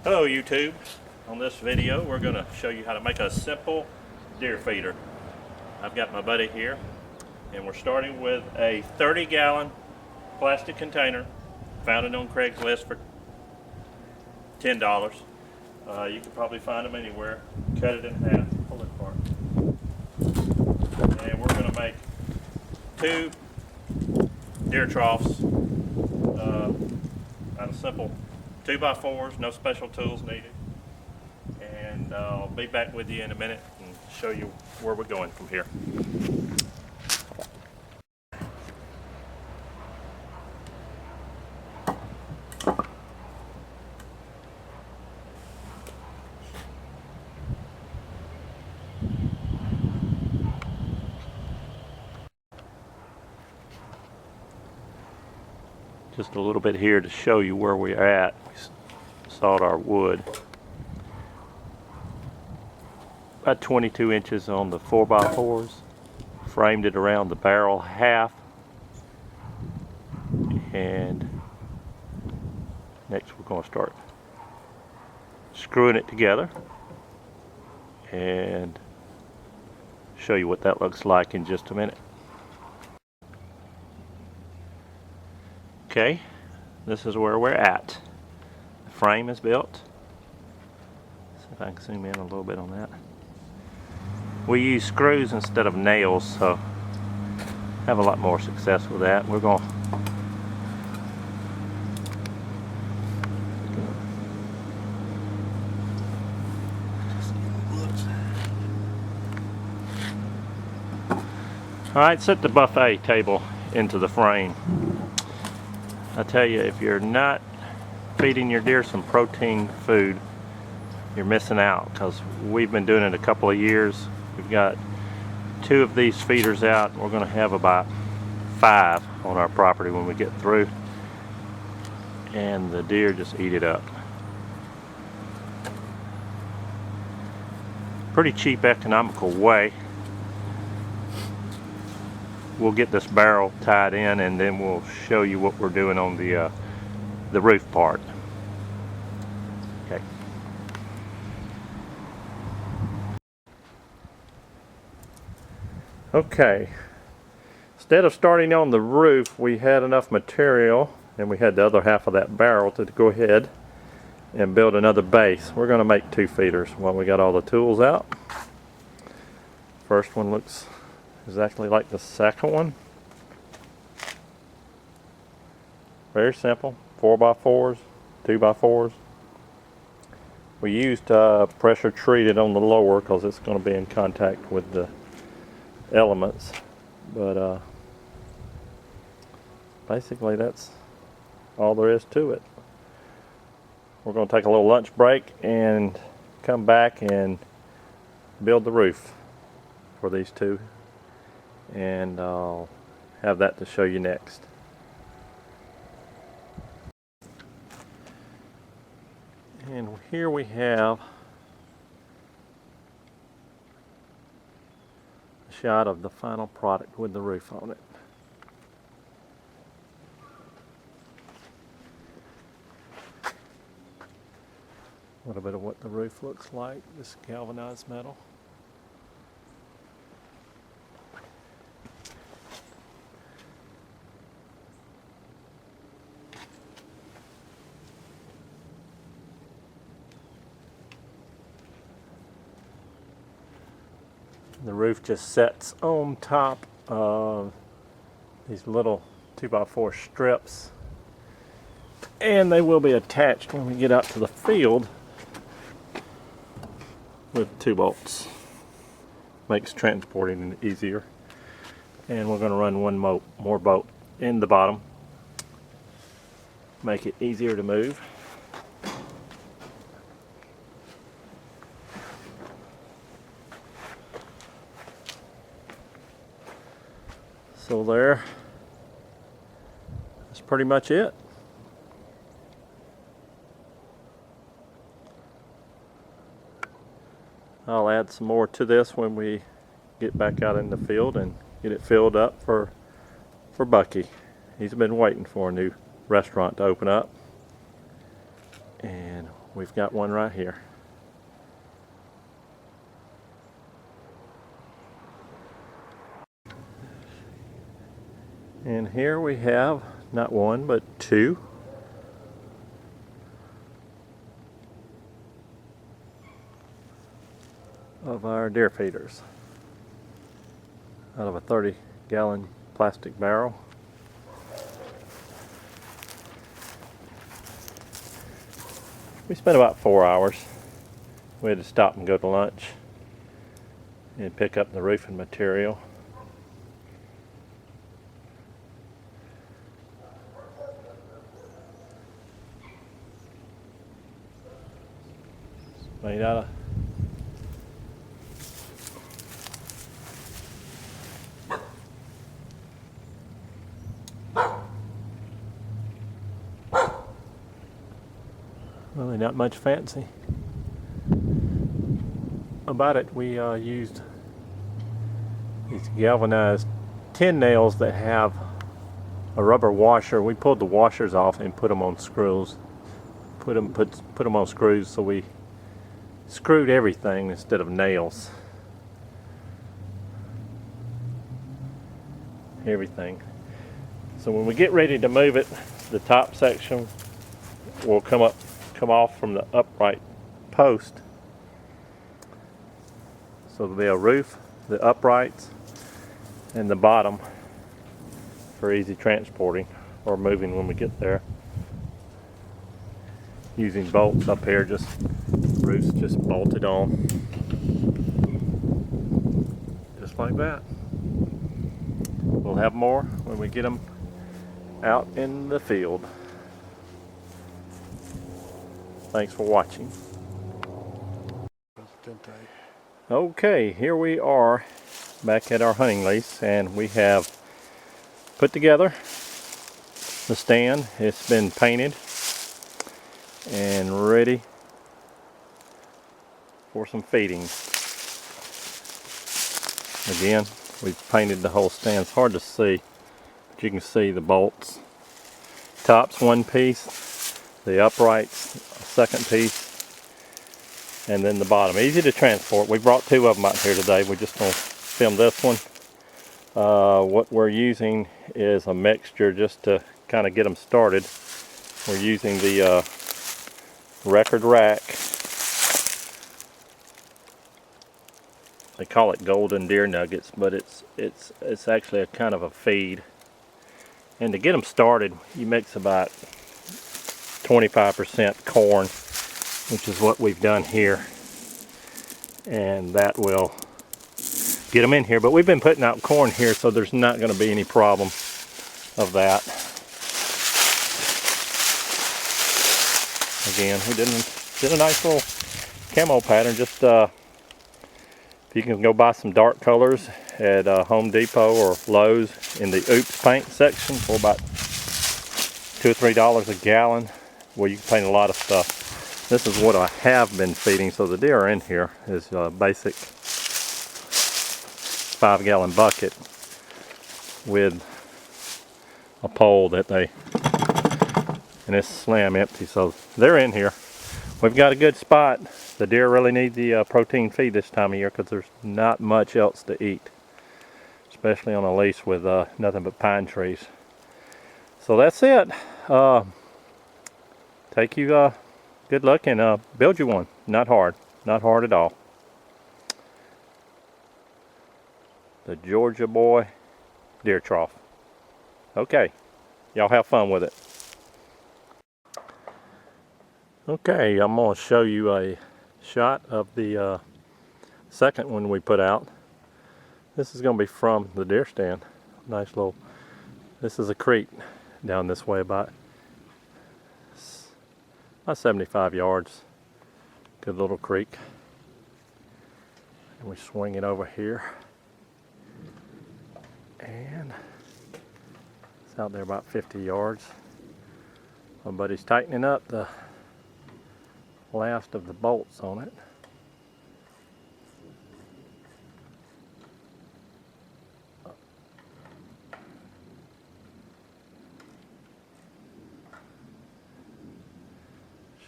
Hello YouTube. On this video we're going to show you how to make a simple deer feeder. I've got my buddy here and we're starting with a 30-gallon plastic container. Found it on Craigslist for $10. You can probably find them anywhere. Cut it in half, pull it apart. And we're going to make 2 deer troughs out of simple 2x4s, no special tools needed. And I'll be back with you in a minute and show you where we're going from here. Just a little bit here to show you where we're at. We sawed our wood. About 22 inches on the 4x4s. Framed it around the barrel half. And next we're going to start screwing it together and show you what that looks like in just a minute. Okay, this is where we're at. The frame is built. See if I can zoom in a little bit on that. We use screws instead of nails, so have a lot more success with that. We're going Alright, set the buffet table into the frame. I tell you, if you're not feeding your deer some protein food, you're missing out, because we've been doing it a couple of years. We've got 2 of these feeders out, and we're going to have about 5 on our property when we get through, and the deer just eat it up. Pretty cheap, economical way. We'll get this barrel tied in and then we'll show you what we're doing on the roof part. Okay. Okay. Instead of starting on the roof, we had enough material and we had the other half of that barrel to go ahead and build another base. We're going to make 2 feeders while we got all the tools out. First one looks exactly like the second one. Very simple. 4x4s, 2x4s. We used pressure treated on the lower because it's going to be in contact with the elements. But basically that's all there is to it. We're going to take a little lunch break and come back and build the roof for these 2. And I'll have that to show you next. And here we have a shot of the final product with the roof on it. A little bit of what the roof looks like, this galvanized metal. The roof just sets on top of these little 2x4 strips, and they will be attached when we get out to the field with 2 bolts. Makes transporting easier. And we're going to run one more bolt in the bottom, make it easier to move. So there, that's pretty much it. I'll add some more to this when we get back out in the field and get it filled up for Bucky. He's been waiting for a new restaurant to open up, and We've got one right here. And here we have not one but two of our deer feeders out of a 30-gallon plastic barrel. We spent about 4 hours. We had to stop and go to lunch and pick up the roofing material. It's made out of really not much fancy about it. We used these galvanized tin nails that have a rubber washer. We pulled the washers off and put them on screws. Put them on screws, so we screwed everything instead of nails. Everything. So when we get ready to move it, the top section will come off from the upright post. So there'll be a roof, the uprights, and the bottom for easy transporting or moving when we get there. Using bolts up here, just roofs just bolted on. Just like that. We'll have more when we get them out in the field. Thanks for watching. Okay, here we are back at our hunting lease, and we have put together the stand. It's been painted and ready for some feeding. Again, we've painted the whole stand. It's hard to see, but you can see the bolts. Top's one piece, the uprights a second piece, and then the bottom. Easy to transport. We brought two of them out here today. We're just going to film this one. What we're using is a mixture just to kind of get them started. We're using the record rack. They call it golden deer nuggets, but it's actually a kind of a feed. And to get them started, you mix about 25% corn, which is what we've done here, and that will get them in here. But we've been putting out corn here, so there's not going to be any problem of that. Again, we did a nice little camo pattern. Just you can go buy some dark colors at Home Depot or Lowe's in the Oops paint section for about $2 or $3 a gallon. Well, you can paint a lot of stuff. This is what I have been feeding. So the deer are in here is a basic 5-gallon bucket with a pole that and it's slam empty. So they're in here. We've got a good spot. The deer really need the protein feed this time of year because there's not much else to eat, especially on a lease with nothing but pine trees. So that's it. Take you good luck and build you one. Not hard at all. The Georgia Boy deer trough. Okay, y'all have fun with it. Okay, I'm going to show you a shot of the second one we put out. This is going to be from the deer stand. Nice little, this is a creek down this way about 75 yards. Good little creek. And we swing it over here. And it's out there about 50 yards. My buddy's tightening up the last of the bolts on it.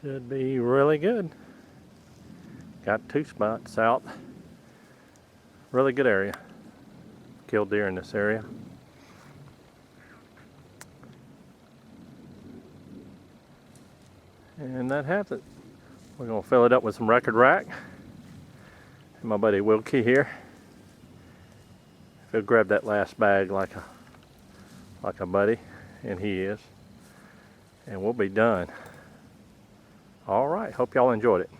Should be really good. Got 2 spots out. Really good area. Killed deer in this area. And that happens. We're gonna fill it up with some record rack. And my buddy Wilkie here. He'll grab that last bag like a buddy, and he is. And we'll be done. All right, hope y'all enjoyed it.